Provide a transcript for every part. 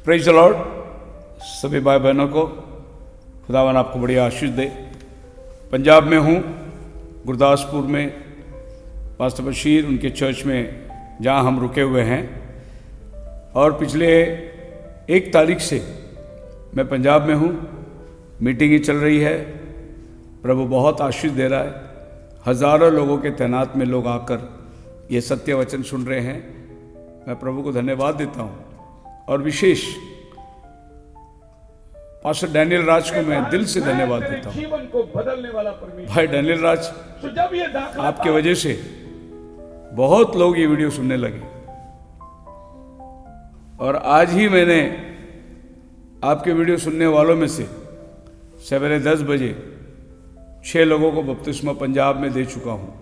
Praise the Lord. सभी भाई बहनों को खुदावन आपको बड़ी आशीष दे। पंजाब में हूँ, गुरदासपुर में, पास्टर बशीर उनके चर्च में जहाँ हम रुके हुए हैं। और पिछले 1 तारीख से मैं पंजाब में हूँ, मीटिंग चल रही है। प्रभु बहुत आशीष दे रहा है। हज़ारों लोगों के तैनात में लोग आकर ये सत्य वचन सुन रहे हैं। मैं प्रभु को धन्यवाद देता हूँ और विशेष पास्टर डैनियल राज को मैं दिल से धन्यवाद देता हूँ। जीवन को बदलने वाला परमेश्वर। भाई डैनियल राज, तो जब ये दाखिला आपके वजह से बहुत लोग ये वीडियो सुनने लगे। और आज ही मैंने आपके वीडियो सुनने वालों में से सवेरे 10 बजे 6 लोगों को बपतिस्मा पंजाब में दे चुका हूँ।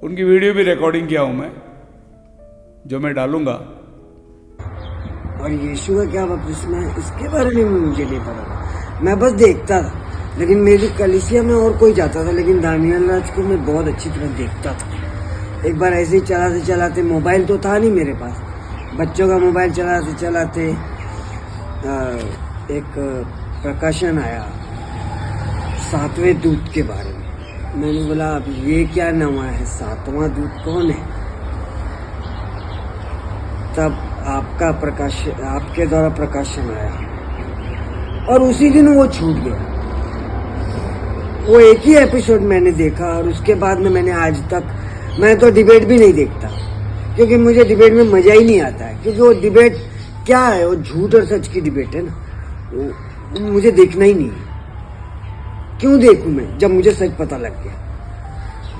उनकी वीडियो भी रिकॉर्डिंग किया हूँ मैं, जो मैं डालूंगा। और यीशु का क्या बपतिस्मा है इसके बारे में मुझे नहीं पता। मैं बस देखता था, लेकिन मेरी कलीसिया में और कोई जाता था, लेकिन दानियल राज को मैं बहुत अच्छी तरह देखता था। एक बार ऐसे ही चलाते चलाते, मोबाइल तो था नहीं मेरे पास, बच्चों का मोबाइल चलाते चलाते एक प्रकाशन आया 7वें दूत के बारे में। मैंने बोला अब ये क्या नवा है, 7वां दूत कौन है? तब आपके द्वारा प्रकाशन आया और उसी दिन वो छूट गया। वो एक ही एपिसोड मैंने देखा और उसके बाद में मैंने आज तक, मैं तो डिबेट भी नहीं देखता, क्योंकि मुझे डिबेट में मजा ही नहीं आता है। क्योंकि वो डिबेट क्या है, वो झूठ और सच की डिबेट है ना, वो मुझे देखना ही नहीं है। क्यों देखूं मैं जब मुझे सच पता लग गया?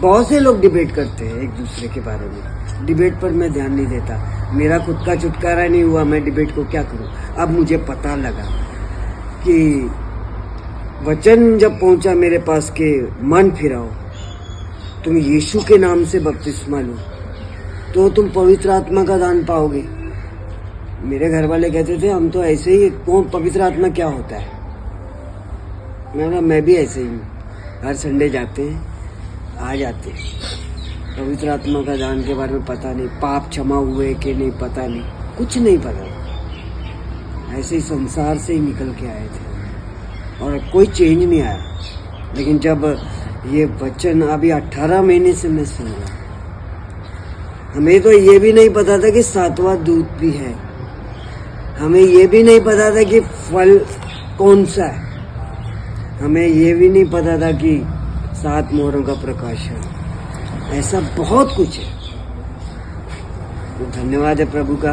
बहुत से लोग डिबेट करते हैं एक दूसरे के बारे में, डिबेट पर मैं ध्यान नहीं देता। मेरा खुद का छुटकारा नहीं हुआ, मैं डिबेट को क्या करूं? अब मुझे पता लगा कि वचन जब पहुंचा मेरे पास के मन फिराओ, तुम यीशु के नाम से बपतिस्मा लो तो तुम पवित्र आत्मा का दान पाओगे। मेरे घर वाले कहते थे हम तो ऐसे ही, कौन पवित्र आत्मा क्या होता है? मैं भी ऐसे ही हूँ, हर संडे जाते हैं, आ जाते हैं। पवित्र आत्मा का दान के बारे में पता नहीं, पाप क्षमा हुए कि नहीं पता नहीं, कुछ नहीं पता। ऐसे ही संसार से ही निकल के आए थे और कोई चेंज नहीं आया। लेकिन जब ये वचन अभी 18 महीने से मैं सुन रहा, हमें तो ये भी नहीं पता था कि 7वां दूत भी है। हमें ये भी नहीं पता था कि फल कौन सा है। हमें ये भी नहीं पता था कि 7 मोहरों का प्रकाश है। ऐसा बहुत कुछ है। तो धन्यवाद है प्रभु का,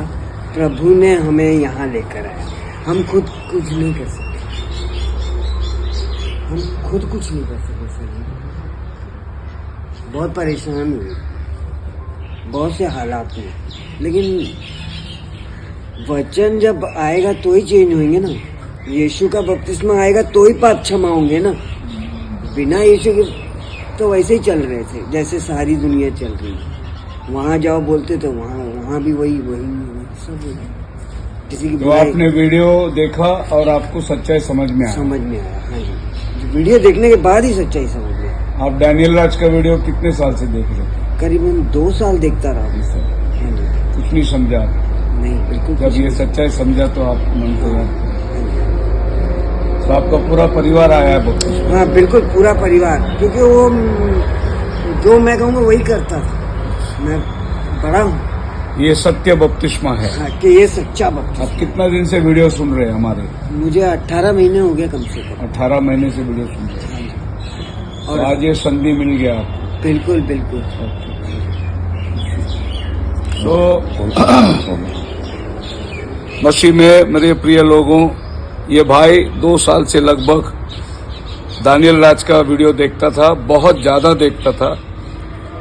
प्रभु ने हमें यहाँ लेकर आया। हम खुद कुछ नहीं कर सकते, हम खुद कुछ नहीं कर सकते सर। बहुत परेशान हुए, बहुत से हालात में, लेकिन वचन जब आएगा तो ही चेंज होंगे ना। यीशु का बपतिस्मा आएगा तो ही पाप क्षमा होंगे ना। बिना यीशु के तो वैसे ही चल रहे थे जैसे सारी दुनिया चल रही है। वहाँ जाओ बोलते तो वहाँ भी वही सब किसी की। तो आपने वीडियो देखा और आपको सच्चाई समझ में आया? समझ में आया, हाँ जी। वीडियो देखने के बाद ही सच्चाई समझ में आया। आप डैनियल राज का वीडियो कितने साल से देख रहे थे? करीबन 2 साल देखता रहा। हाँ जी। कुछ नहीं समझा? नहीं, बिल्कुल। जब ये सच्चाई समझा तो आप मन को याद, तो आपका पूरा परिवार आया है बपतिस्मा? हाँ बिल्कुल, पूरा परिवार। क्योंकि वो जो मैं कहूँगा वही करता था। मैं बड़ा हूँ। ये सत्य बपतिस्मा है। हाँ, कि ये सच्चा बपतिस्मा। आप कितना दिन से वीडियो सुन रहे हैं हमारे? मुझे 18 महीने हो गया कम से कम। 18 महीने से वीडियो सुन रहे हैं। और आज ये संधि मिल गया आपको? बिल्कुल बिल्कुल। तो मसीह में मेरे प्रिय लोगों, ये भाई 2 साल से लगभग दानियल राज का वीडियो देखता था, बहुत ज्यादा देखता था।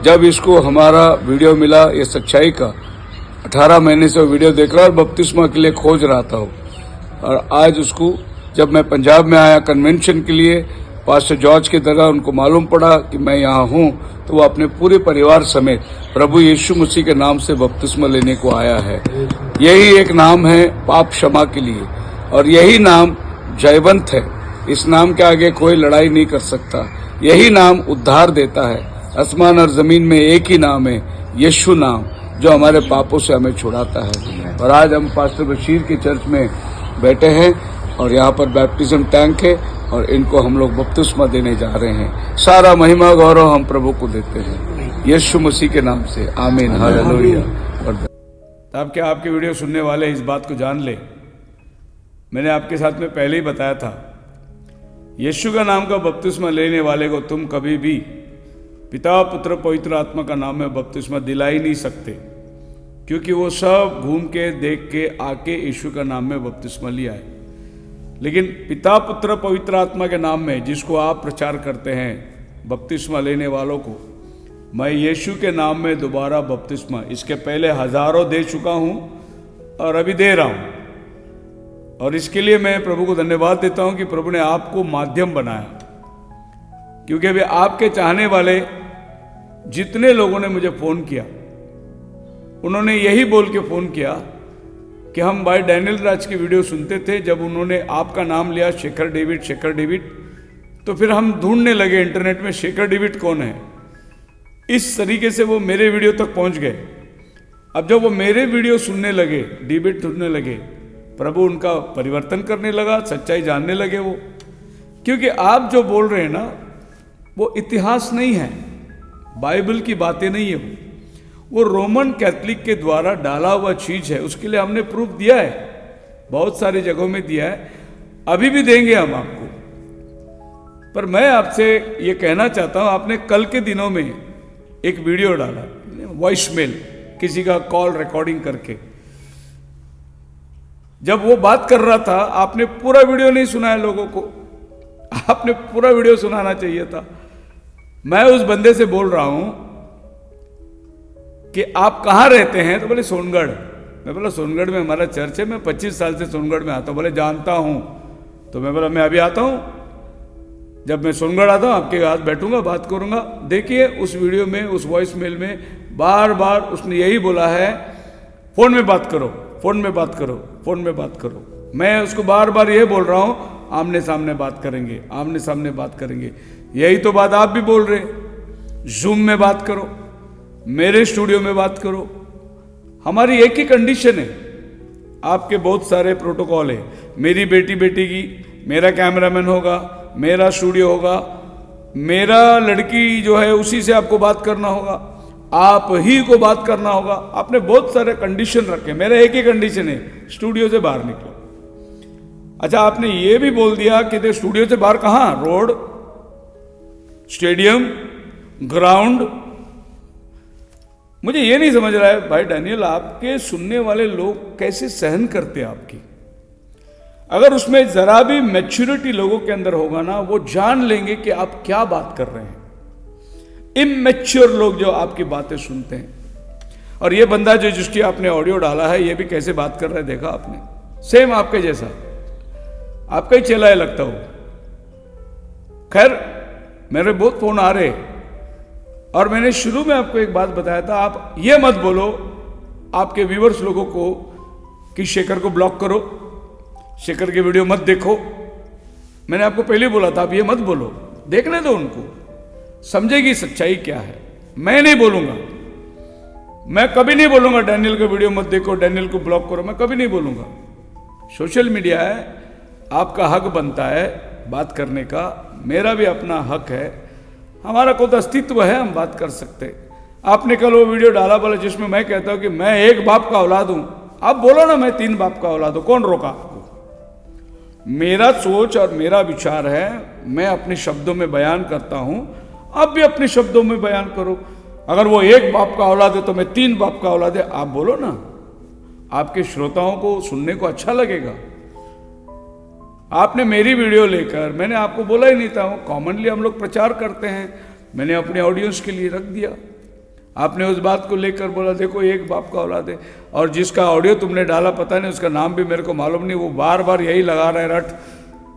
जब इसको हमारा वीडियो मिला ये सच्चाई का, 18 महीने से वो वीडियो देख रहा और बपतिस्मा के लिए खोज रहा था वो। और आज उसको, जब मैं पंजाब में आया कन्वेंशन के लिए, पास्टर जॉर्ज के तरह उनको मालूम पड़ा कि मैं यहाँ हूँ, तो वो अपने पूरे परिवार समेत प्रभु यीशु मसीह के नाम से बपतिस्मा लेने को आया है। यही एक नाम है पाप क्षमा के लिए, और यही नाम जयवंत है। इस नाम के आगे कोई लड़ाई नहीं कर सकता। यही नाम उद्धार देता है। आसमान और जमीन में एक ही नाम है, यीशु नाम, जो हमारे पापों से हमें छुड़ाता है। और आज हम पास्टर बशीर के चर्च में बैठे हैं और यहाँ पर बैप्टिज्म टैंक है और इनको हम लोग बपतिस्मा देने जा रहे हैं। सारा महिमा गौरव हम प्रभु को देते हैं यीशु मसीह के नाम से, आमीन, हालेलुया। अब क्या आपके वीडियो सुनने वाले इस बात को जान ले, मैंने आपके साथ में पहले ही बताया था, यीशु का नाम का बपतिस्मा लेने वाले को तुम कभी भी पिता पुत्र पवित्र आत्मा का नाम में बपतिस्मा दिला ही नहीं सकते, क्योंकि वो सब घूम के देख के आके यीशु का नाम में बपतिस्मा लिया है। लेकिन पिता पुत्र पवित्र आत्मा के नाम में जिसको आप प्रचार करते हैं बपतिस्मा लेने वालों को, मैं यीशु के नाम में दोबारा बपतिस्मा इसके पहले हजारों दे चुका हूं और अभी दे रहा हूं। और इसके लिए मैं प्रभु को धन्यवाद देता हूं कि प्रभु ने आपको माध्यम बनाया, क्योंकि अभी आपके चाहने वाले जितने लोगों ने मुझे फोन किया उन्होंने यही बोल के फोन किया कि हम भाई डैनियल राज की वीडियो सुनते थे, जब उन्होंने आपका नाम लिया शेखर डेविड, तो फिर हम ढूंढने लगे इंटरनेट में शेखर डेविड कौन है। इस तरीके से वो मेरे वीडियो तक पहुंच गए। अब जब वो मेरे वीडियो सुनने लगे, डिबेट सुनने लगे, प्रभु उनका परिवर्तन करने लगा, सच्चाई जानने लगे वो। क्योंकि आप जो बोल रहे हैं ना, वो इतिहास नहीं है, बाइबल की बातें नहीं है, वो रोमन कैथलिक के द्वारा डाला हुआ चीज है। उसके लिए हमने प्रूफ दिया है, बहुत सारी जगहों में दिया है, अभी भी देंगे हम आपको। पर मैं आपसे ये कहना चाहता हूं, आपने कल के दिनों में एक वीडियो डाला, वॉइस मेल, किसी का कॉल रिकॉर्डिंग करके, जब वो बात कर रहा था आपने पूरा वीडियो नहीं सुनाया लोगों को, आपने पूरा वीडियो सुनाना चाहिए था। मैं उस बंदे से बोल रहा हूं कि आप कहां रहते हैं, तो बोले सोनगढ़। मैं बोला सोनगढ़ में हमारा चर्च है, मैं 25 साल से सोनगढ़ में आता हूं। बोले जानता हूं। तो मैं बोला मैं अभी आता हूं, जब मैं सोनगढ़ आता हूं आपके साथ बैठूंगा, बात करूंगा। देखिए उस वीडियो में, उस वॉइस मेल में बार बार उसने यही बोला है, फोन में बात करो, फोन में बात करो, फोन में बात करो। मैं उसको बार बार ये बोल रहा हूं आमने सामने बात करेंगे, आमने सामने बात करेंगे। यही तो बात आप भी बोल रहे, जूम में बात करो, मेरे स्टूडियो में बात करो। हमारी एक ही कंडीशन है, आपके बहुत सारे प्रोटोकॉल है, मेरी बेटी की, मेरा कैमरामैन होगा, मेरा स्टूडियो होगा, मेरा लड़की जो है उसी से आपको बात करना होगा, आप ही को बात करना होगा। आपने बहुत सारे कंडीशन रखे, मेरा एक ही कंडीशन है, स्टूडियो से बाहर निकलो। अच्छा, आपने ये भी बोल दिया कि स्टूडियो से बाहर कहां, रोड, स्टेडियम, ग्राउंड। मुझे ये नहीं समझ रहा है भाई डैनियल, आपके सुनने वाले लोग कैसे सहन करते हैं आपकी। अगर उसमें जरा भी मैच्योरिटी लोगों के अंदर होगा ना, वो जान लेंगे कि आप क्या बात कर रहे हैं। इमैच्योर लोग जो आपकी बातें सुनते हैं, और ये बंदा जो जिसकी आपने ऑडियो डाला है, ये भी कैसे बात कर रहा है देखा आपने, सेम आपके जैसा, आपका ही चेला है लगता हो। खैर, मेरे बहुत फोन आ रहे, और मैंने शुरू में आपको एक बात बताया था, आप ये मत बोलो आपके व्यूवर्स लोगों को कि शेखर को ब्लॉक करो, शेखर की वीडियो मत देखो। मैंने आपको पहले बोला था, आप ये मत बोलो, देखने दो उनको, समझेगी सच्चाई क्या है। मैं नहीं बोलूंगा, मैं कभी नहीं बोलूंगा डैनियल का वीडियो मत देखो, डैनियल को ब्लॉक करो, मैं कभी नहीं बोलूंगा। सोशल मीडिया है, आपका हक बनता है बात करने का, मेरा भी अपना हक है, हमारा खुद अस्तित्व है, हम बात कर सकते। आपने कल वो वीडियो डाला बोला जिसमें मैं कहता हूं कि मैं एक बाप का औलाद हूं, आप बोलो ना मैं 3 बाप का औलाद हूं, कौन रोका आपको। मेरा सोच और मेरा विचार है, मैं अपने शब्दों में बयान करता हूं, आप भी अपने शब्दों में बयान करो। अगर वो 1 बाप का औलाद है तो मैं 3 बाप का औलाद है, आप बोलो ना, आपके श्रोताओं को सुनने को अच्छा लगेगा। आपने मेरी वीडियो लेकर, मैंने आपको बोला ही नहीं था, कॉमनली हम लोग प्रचार करते हैं, मैंने अपने ऑडियंस के लिए रख दिया। आपने उस बात को लेकर बोला देखो 1 बाप का औलाद है, और जिसका ऑडियो तुमने डाला पता नहीं, उसका नाम भी मेरे को मालूम नहीं, वो बार बार यही लगा रहा है रट,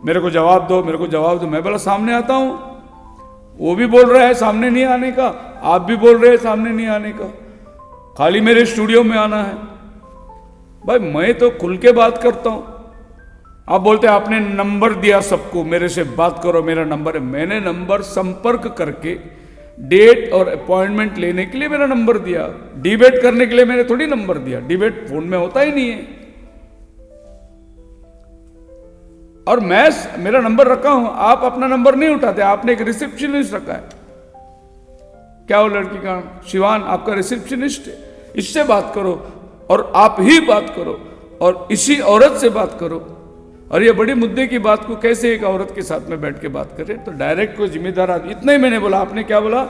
मेरे को जवाब दो, मेरे को जवाब दो। मैं बोला सामने आता हूं, वो भी बोल रहा है सामने नहीं आने का, आप भी बोल रहे हैं सामने नहीं आने का, खाली मेरे स्टूडियो में आना है। भाई मैं तो खुल के बात करता हूं, आप बोलते हैं आपने नंबर दिया सबको, मेरे से बात करो, मेरा नंबर है। मैंने नंबर संपर्क करके डेट और अपॉइंटमेंट लेने के लिए मेरा नंबर दिया, डिबेट करने के लिए मैंने थोड़ी नंबर दिया, डिबेट फोन में होता ही नहीं है। और मेरा नंबर रखा हूं, आप अपना नंबर नहीं उठाते, आपने एक रिसेप्शनिस्ट रखा है। क्या वो लड़की का शिवान आपका रिसेप्शनिस्ट है, इससे बात करो और आप ही बात करो और इसी औरत से बात करो। और ये बड़ी मुद्दे की बात को कैसे एक औरत के साथ में बैठ के बात करें, तो डायरेक्ट कोई जिम्मेदार आदमी, इतना ही मैंने बोला। आपने क्या बोला,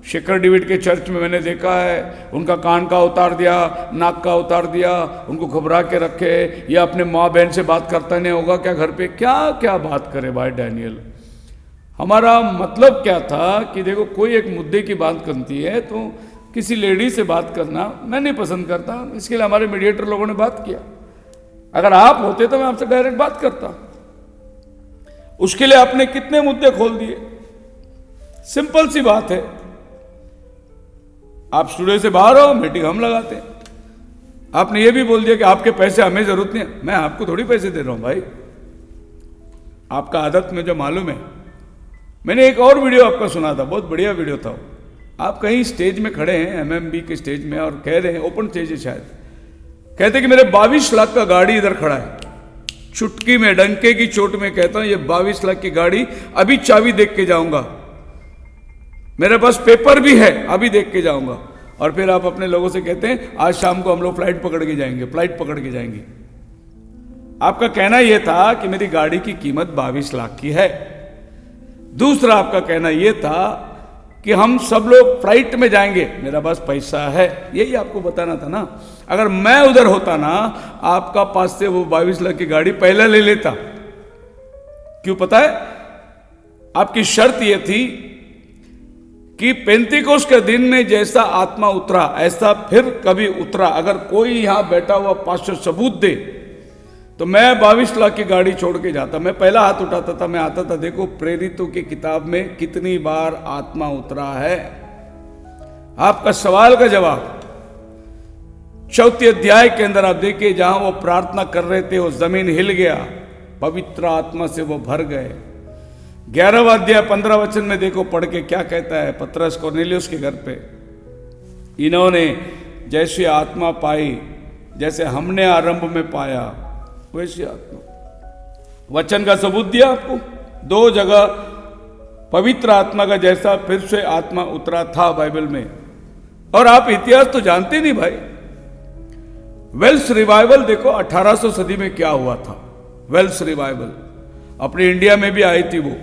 शेखर डेविड के चर्च में मैंने देखा है, उनका कान का उतार दिया, नाक का उतार दिया, उनको घबरा के रखे, या अपने माँ बहन से बात करता नहीं होगा क्या घर पे, क्या क्या बात करे भाई डैनियल। हमारा मतलब क्या था कि देखो कोई एक मुद्दे की बात करती है तो किसी लेडी से बात करना मैं नहीं पसंद करता, इसके लिए हमारे मीडिएटर लोगों ने बात किया। अगर आप होते तो मैं आपसे डायरेक्ट बात करता, उसके लिए आपने कितने मुद्दे खोल दिए। सिंपल सी बात है, आप स्टूडियो से बाहर हो, मीटिंग हम लगाते हैं। आपने ये भी बोल दिया कि आपके पैसे हमें जरूरत नहीं है, मैं आपको थोड़ी पैसे दे रहा हूं भाई, आपका आदत में जो मालूम है। मैंने एक और वीडियो आपका सुना था, बहुत बढ़िया वीडियो था। आप कहीं स्टेज में खड़े हैं, एमएमबी के स्टेज में, और कह रहे हैं, ओपन स्टेज है शायद, कहते कि मेरे 22 लाख का गाड़ी इधर खड़ा है। चुटकी में, डंके की चोट में कहता हूं, ये 22 लाख की गाड़ी, अभी चाबी देख के जाऊंगा, मेरे पास पेपर भी है, अभी देख के जाऊंगा। और फिर आप अपने लोगों से कहते हैं आज शाम को हम लोग फ्लाइट पकड़ के जाएंगे। आपका कहना यह था कि मेरी गाड़ी की कीमत 22 लाख की है। दूसरा आपका कहना यह था कि हम सब लोग फ्लाइट में जाएंगे, मेरा पास पैसा है, यही आपको बताना था ना। अगर मैं उधर होता ना, आपका पास से वो 22 लाख की गाड़ी पहले ले लेता। क्यों पता है? आपकी शर्त यह थी कि पेंतिकोस्त के दिन में जैसा आत्मा उतरा ऐसा फिर कभी उतरा। अगर कोई यहां बैठा हुआ पास्टर सबूत दे तो मैं 22 लाख की गाड़ी छोड़ के जाता। मैं पहला हाथ उठाता था, मैं आता था, देखो प्रेरितों की किताब में कितनी बार आत्मा उतरा है। आपका सवाल का जवाब 4 अध्याय के अंदर आप देखिए, जहां वो प्रार्थना कर रहे थे वो जमीन हिल गया, पवित्र आत्मा से वो भर गए। 11वां अध्याय 15 वचन में देखो, पढ़ के क्या कहता है। पतरस कोर्नेलियुस के घर पे इन्होंने जैसी आत्मा पाई, जैसे हमने आरंभ में पाया वैसी आत्मा। वचन का सबूत दिया आपको 2 जगह, पवित्र आत्मा का जैसा फिर से आत्मा उतरा था बाइबल में। और आप इतिहास तो जानते नहीं भाई। वेल्स रिवाइवल देखो 1800 सदी में क्या हुआ था। वेल्स रिवाइवल अपने इंडिया में भी आई थी वो।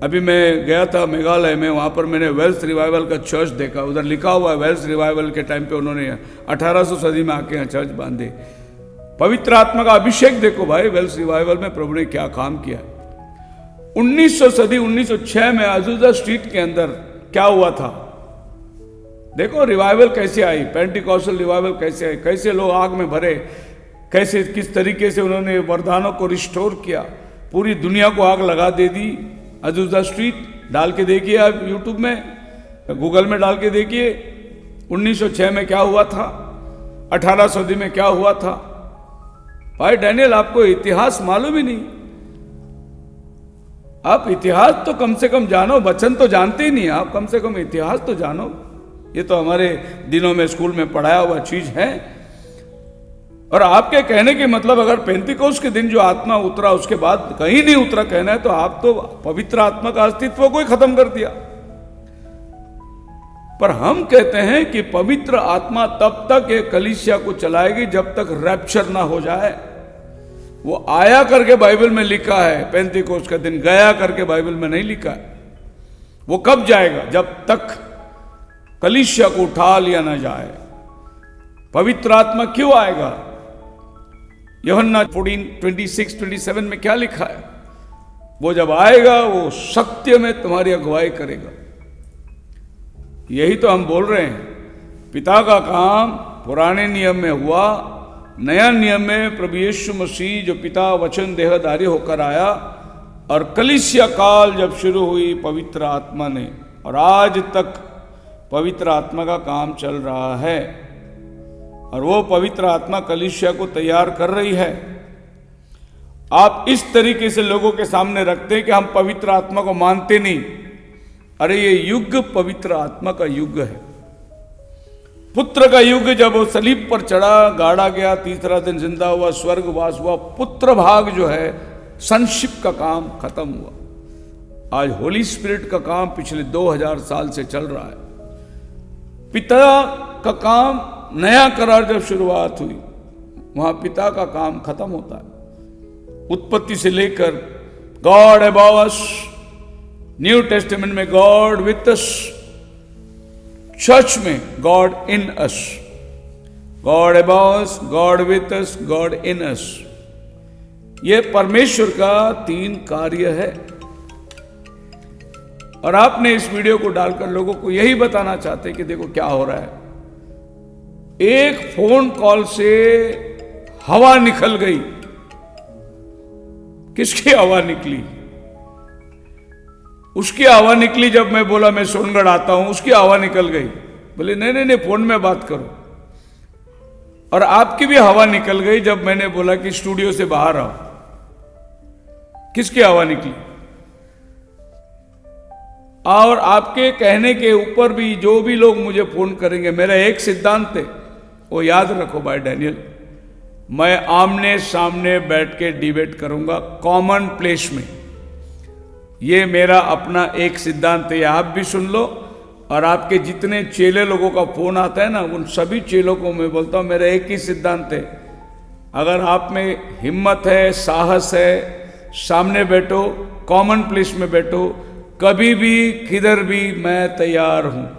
अभी मैं गया था मेघालय में, वहां पर मैंने वेल्स रिवाइवल का चर्च देखा। उधर लिखा हुआ है वेल्स रिवाइवल के टाइम पे उन्होंने 1800 सदी में आके यहाँ चर्च बांधे। पवित्र आत्मा का अभिषेक देखो भाई, वेल्स रिवाइवल में प्रभु ने क्या काम किया। 1900 सदी 1906 में अजूजा स्ट्रीट के अंदर क्या हुआ था देखो। रिवाइवल कैसे आई, पेंटिकॉस्टल रिवाइवल कैसे आई, कैसे लोग आग में भरे, कैसे किस तरीके से उन्होंने वरदानों को रिस्टोर किया, पूरी दुनिया को आग लगा दे दी। अजूजा स्ट्रीट डाल के देखिए आप, यूट्यूब में, गूगल में डाल के देखिए 1906 में क्या हुआ था, 18 सदी में क्या हुआ था। भाई डैनियल, आपको इतिहास मालूम ही नहीं। आप इतिहास तो कम से कम जानो, वचन तो जानते ही नहीं, आप कम से कम इतिहास तो जानो। ये तो हमारे दिनों में स्कूल में पढ़ाया हुआ चीज है। और आपके कहने के मतलब, अगर पेंतिकोस्त के दिन जो आत्मा उतरा उसके बाद कहीं नहीं उतरा कहना है, तो आप तो पवित्र आत्मा का अस्तित्व को ही खत्म कर दिया। पर हम कहते हैं कि पवित्र आत्मा तब तक एक कलीसिया को चलाएगी जब तक रैप्चर ना हो जाए। वो आया करके बाइबल में लिखा है, पेंतिकोस्त का दिन गया करके बाइबल में नहीं लिखा है। वो कब जाएगा? जब तक कलीसिया को उठा लिया ना जाए। पवित्र आत्मा क्यों आएगा? यूहन्ना 14:26-27 में क्या लिखा है? वो जब आएगा वो सत्य में तुम्हारी अगुवाई करेगा। यही तो हम बोल रहे हैं। पिता का काम पुराने नियम में हुआ, नया नियम में प्रभु यीशु मसीह जो पिता वचन देहधारी होकर आया, और कलीसिया काल जब शुरू हुई पवित्र आत्मा ने, और आज तक पवित्र आत्मा का काम चल रहा है। और वो पवित्र आत्मा कलीसिया को तैयार कर रही है। आप इस तरीके से लोगों के सामने रखते हैं कि हम पवित्र आत्मा को मानते नहीं, अरे ये युग पवित्र आत्मा का युग है, पुत्र का युग। जब वो सलीब पर चढ़ा, गाड़ा गया, तीसरा दिन जिंदा हुआ, स्वर्गवास हुआ, पुत्र भाग जो है, सनशिप का काम खत्म हुआ। आज होली स्पिरिट का काम पिछले 2000 साल से चल रहा है। पिता का काम, नया करार जब शुरुआत हुई, वहां पिता का काम खत्म होता है। उत्पत्ति से लेकर God above us, New Testament में गॉड विथ अस, चर्च में God in us, God above us, God with us, God in us. ये परमेश्वर का 3 कार्य है। और आपने इस वीडियो को डालकर लोगों को यही बताना चाहते कि देखो क्या हो रहा है। एक फोन कॉल से हवा निकल गई। किसकी हवा निकली? उसकी हवा निकली। जब मैं बोला मैं सोनगढ़ आता हूं, उसकी हवा निकल गई। बोले नहीं नहीं नहीं, फोन में बात करो। और आपकी भी हवा निकल गई जब मैंने बोला कि स्टूडियो से बाहर आओ। किसकी हवा निकली? और आपके कहने के ऊपर भी जो भी लोग मुझे फोन करेंगे, मेरा एक सिद्धांत है, वो याद रखो भाई डैनियल, मैं आमने सामने बैठ के डिबेट करूंगा कॉमन प्लेस में। ये मेरा अपना एक सिद्धांत है, आप भी सुन लो। और आपके जितने चेले लोगों का फोन आता है ना, उन सभी चेलों को मैं बोलता हूं मेरा एक ही सिद्धांत है, अगर आप में हिम्मत है, साहस है, सामने बैठो, कॉमन प्लेस में बैठो, कभी भी किधर भी मैं तैयार हूं।